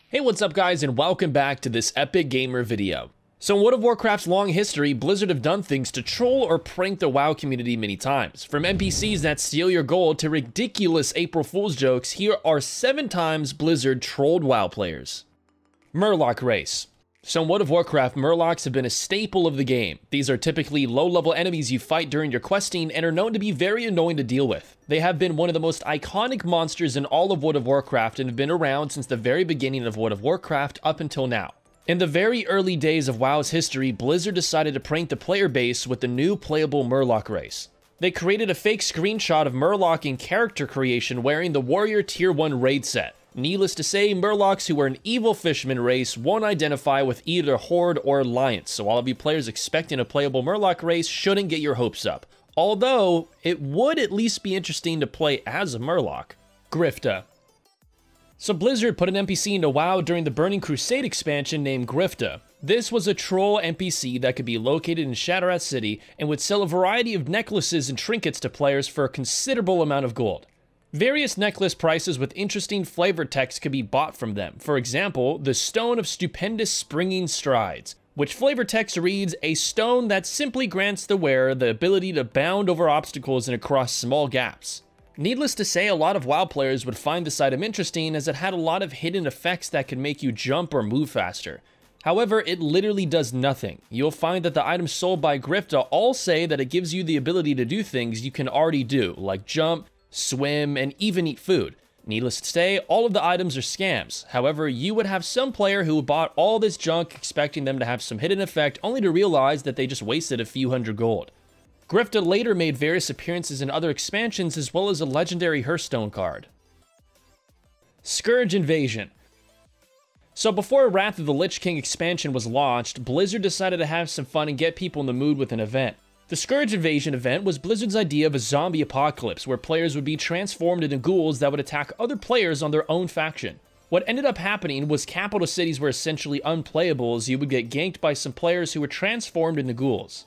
Hey, what's up guys, and welcome back to this epic gamer video. So in World of Warcraft's long history, Blizzard have done things to troll or prank the WoW community many times. From NPCs that steal your gold to ridiculous April Fool's jokes, here are 7 times Blizzard trolled WoW players. Murloc Race. So in World of Warcraft, Murlocs have been a staple of the game. These are typically low-level enemies you fight during your questing and are known to be very annoying to deal with. They have been one of the most iconic monsters in all of World of Warcraft and have been around since the very beginning of World of Warcraft up until now. In the very early days of WoW's history, Blizzard decided to prank the player base with the new playable Murloc Race. They created a fake screenshot of Murloc in character creation wearing the Warrior Tier 1 raid set. Needless to say, Murlocs who are an evil fisherman race won't identify with either Horde or Alliance, so all of you players expecting a playable Murloc race shouldn't get your hopes up. Although, it would at least be interesting to play as a Murloc. Grifta. So Blizzard put an NPC into WoW during the Burning Crusade expansion named Grifta. This was a troll NPC that could be located in Shatterat City and would sell a variety of necklaces and trinkets to players for a considerable amount of gold. Various necklace prices with interesting flavor text could be bought from them. For example, the Stone of Stupendous Springing Strides, which flavor text reads, a stone that simply grants the wearer the ability to bound over obstacles and across small gaps. Needless to say, a lot of WoW players would find this item interesting as it had a lot of hidden effects that could make you jump or move faster. However, it literally does nothing. You'll find that the items sold by Grifta all say that it gives you the ability to do things you can already do, like jump, swim, and even eat food. Needless to say, all of the items are scams. However, you would have some player who bought all this junk expecting them to have some hidden effect only to realize that they just wasted a few hundred gold. Grifta later made various appearances in other expansions as well as a legendary Hearthstone card. Scourge Invasion. So before Wrath of the Lich King expansion was launched, Blizzard decided to have some fun and get people in the mood with an event. The Scourge Invasion event was Blizzard's idea of a zombie apocalypse where players would be transformed into ghouls that would attack other players on their own faction. What ended up happening was capital cities were essentially unplayable as you would get ganked by some players who were transformed into ghouls.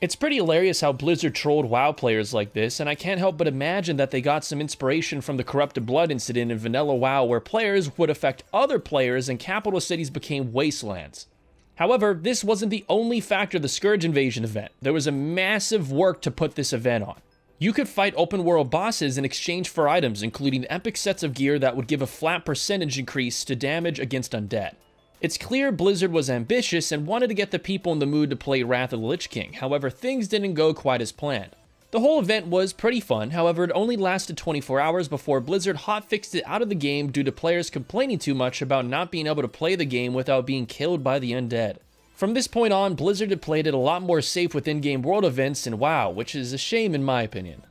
It's pretty hilarious how Blizzard trolled WoW players like this, and I can't help but imagine that they got some inspiration from the Corrupted Blood incident in vanilla WoW where players would affect other players and capital cities became wastelands. However, this wasn't the only factor of the Scourge Invasion event. There was a massive work to put this event on. You could fight open world bosses in exchange for items, including epic sets of gear that would give a flat percentage increase to damage against undead. It's clear Blizzard was ambitious and wanted to get the people in the mood to play Wrath of the Lich King. However, things didn't go quite as planned. The whole event was pretty fun, however it only lasted 24 hours before Blizzard hotfixed it out of the game due to players complaining too much about not being able to play the game without being killed by the undead. From this point on, Blizzard had played it a lot more safe with in-game world events in WoW, which is a shame in my opinion.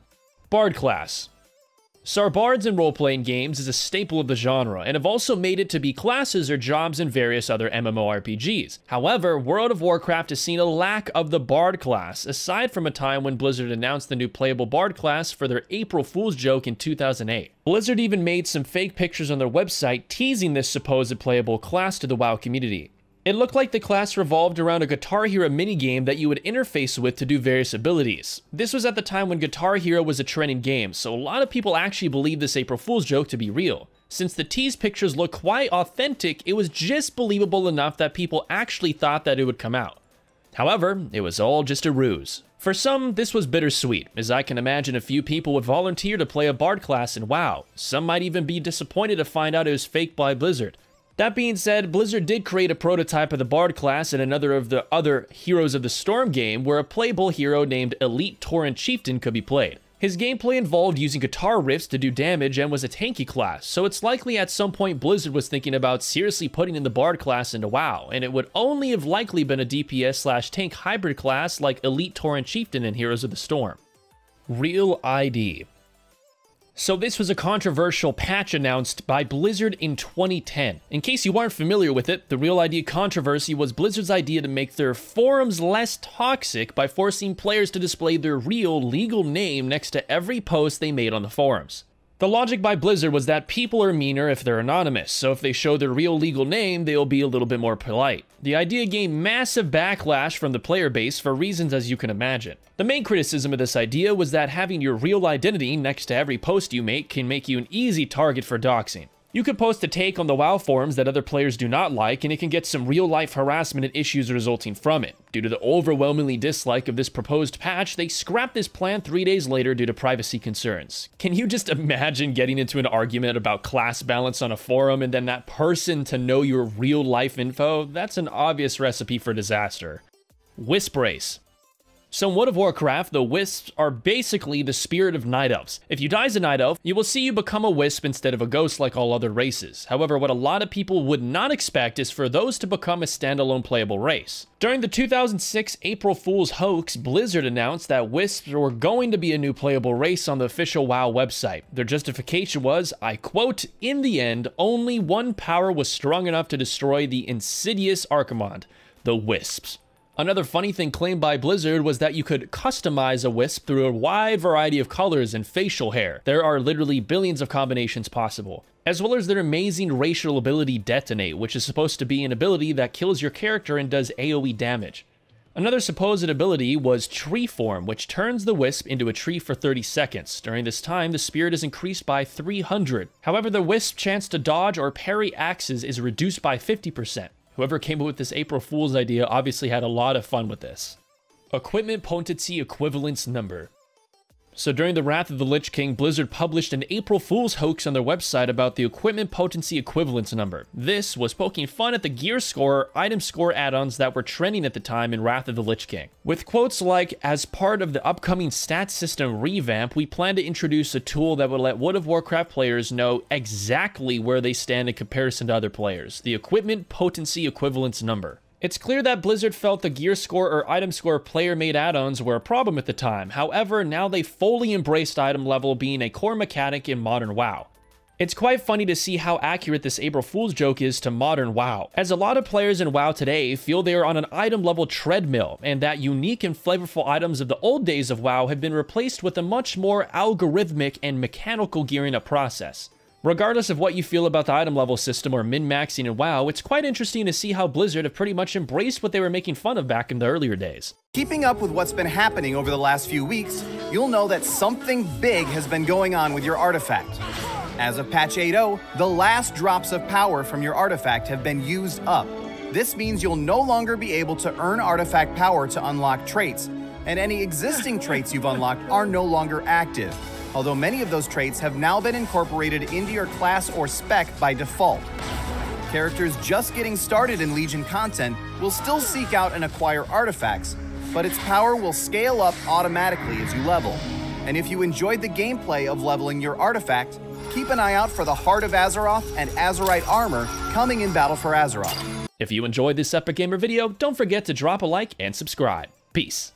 Bard class. So bards in role-playing games is a staple of the genre, and have also made it to be classes or jobs in various other MMORPGs. However, World of Warcraft has seen a lack of the bard class, aside from a time when Blizzard announced the new playable bard class for their April Fool's joke in 2008. Blizzard even made some fake pictures on their website teasing this supposed playable class to the WoW community. It looked like the class revolved around a Guitar Hero minigame that you would interface with to do various abilities. This was at the time when Guitar Hero was a trending game, so a lot of people actually believed this April Fool's joke to be real. Since the tease pictures look quite authentic, it was just believable enough that people actually thought that it would come out. However, it was all just a ruse. For some, this was bittersweet, as I can imagine a few people would volunteer to play a bard class in WoW. Some might even be disappointed to find out it was faked by Blizzard. That being said, Blizzard did create a prototype of the Bard class in another of the other Heroes of the Storm game where a playable hero named Elite Tauren Chieftain could be played. His gameplay involved using guitar riffs to do damage and was a tanky class, so it's likely at some point Blizzard was thinking about seriously putting in the Bard class into WoW, and it would only have likely been a DPS/tank hybrid class like Elite Tauren Chieftain in Heroes of the Storm. Real ID. So this was a controversial patch announced by Blizzard in 2010. In case you aren't familiar with it, the Real ID controversy was Blizzard's idea to make their forums less toxic by forcing players to display their real legal name next to every post they made on the forums. The logic by Blizzard was that people are meaner if they're anonymous, so if they show their real legal name, they'll be a little bit more polite. The idea gained massive backlash from the player base for reasons as you can imagine. The main criticism of this idea was that having your real identity next to every post you make can make you an easy target for doxing. You could post a take on the WoW forums that other players do not like, and it can get some real-life harassment and issues resulting from it. Due to the overwhelmingly dislike of this proposed patch, they scrapped this plan 3 days later due to privacy concerns. Can you just imagine getting into an argument about class balance on a forum and then that person to know your real-life info? That's an obvious recipe for disaster. Whisperace. So in World of Warcraft, the Wisps are basically the spirit of Night Elves. If you die as a Night Elf, you will see you become a Wisp instead of a Ghost like all other races. However, what a lot of people would not expect is for those to become a standalone playable race. During the 2006 April Fool's hoax, Blizzard announced that Wisps were going to be a new playable race on the official WoW website. Their justification was, I quote, "In the end, only one power was strong enough to destroy the insidious Archimond, the Wisps." Another funny thing claimed by Blizzard was that you could customize a Wisp through a wide variety of colors and facial hair. There are literally billions of combinations possible, as well as their amazing racial ability Detonate, which is supposed to be an ability that kills your character and does AoE damage. Another supposed ability was Tree Form, which turns the Wisp into a tree for 30 seconds. During this time, the spirit is increased by 300. However, the Wisp's chance to dodge or parry axes is reduced by 50%. Whoever came up with this April Fool's idea obviously had a lot of fun with this. Equipment Potency Equivalence Number. So during the Wrath of the Lich King, Blizzard published an April Fool's hoax on their website about the Equipment Potency Equivalence Number. This was poking fun at the gear score, item score add-ons that were trending at the time in Wrath of the Lich King. With quotes like, "As part of the upcoming stat system revamp, we plan to introduce a tool that will let World of Warcraft players know exactly where they stand in comparison to other players. The Equipment Potency Equivalence Number." It's clear that Blizzard felt the gear score or item score player-made add-ons were a problem at the time. However, now they fully embraced item level being a core mechanic in modern WoW. It's quite funny to see how accurate this April Fool's joke is to modern WoW, as a lot of players in WoW today feel they are on an item level treadmill, and that unique and flavorful items of the old days of WoW have been replaced with a much more algorithmic and mechanical gearing up process. Regardless of what you feel about the item level system or min-maxing in WoW, it's quite interesting to see how Blizzard have pretty much embraced what they were making fun of back in the earlier days. Keeping up with what's been happening over the last few weeks, you'll know that something big has been going on with your artifact. As of patch 8.0, the last drops of power from your artifact have been used up. This means you'll no longer be able to earn artifact power to unlock traits, and any existing traits you've unlocked are no longer active. Although many of those traits have now been incorporated into your class or spec by default. Characters just getting started in Legion content will still seek out and acquire artifacts, but its power will scale up automatically as you level. And if you enjoyed the gameplay of leveling your artifact, keep an eye out for the Heart of Azeroth and Azerite armor coming in Battle for Azeroth. If you enjoyed this Epic Gamer video, don't forget to drop a like and subscribe. Peace.